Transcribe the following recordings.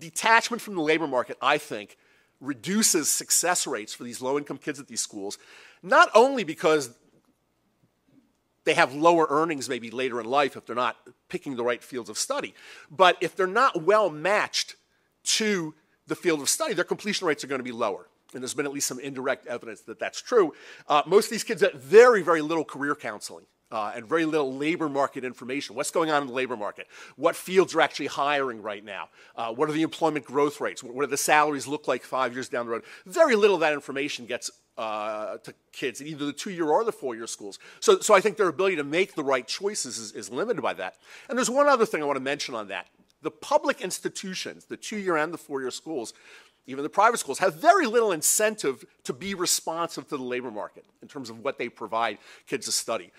detachment from the labor market, I think, reduces success rates for these low-income kids at these schools, not only because they have lower earnings maybe later in life if they're not picking the right fields of study, but if they're not well matched to the field of study, their completion rates are going to be lower. And there's been at least some indirect evidence that that's true. Most of these kids get very, very little career counseling and very little labor market information. What's going on in the labor market? What fields are actually hiring right now? What are the employment growth rates? What do the salaries look like 5 years down the road? Very little of that information gets to kids in either the 2-year or the 4-year schools. So I think their ability to make the right choices is limited by that. And there's one other thing I want to mention on that. The public institutions, the 2-year and the 4-year schools, even the private schools, have very little incentive to be responsive to the labor market in terms of what they provide kids to study.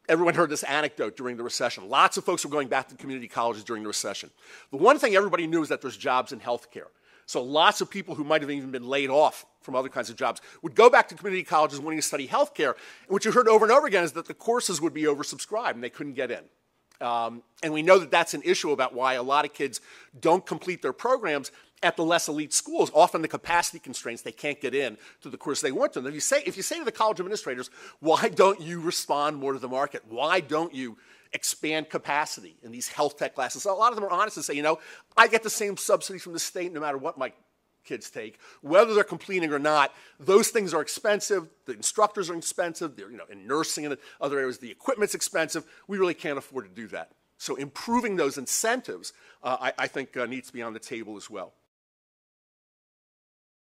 Everyone heard this anecdote during the recession. Lots of folks were going back to community colleges during the recession. The one thing everybody knew is that there's jobs in healthcare. So lots of people who might have even been laid off from other kinds of jobs would go back to community colleges wanting to study healthcare. And what you heard over and over again is that the courses would be oversubscribed and they couldn't get in. And we know that that's an issue about why a lot of kids don't complete their programs at the less elite schools. Often the capacity constraints, they can't get in to the course they want to. And if you say to the college administrators, why don't you respond more to the market? Why don't you expand capacity in these health tech classes? So a lot of them are honest and say, you know, I get the same subsidy from the state no matter what my kids take, whether they're completing or not. Those things are expensive. The instructors are expensive. They're, in nursing and other areas, the equipment's expensive. We really can't afford to do that. So improving those incentives, I think, needs to be on the table as well.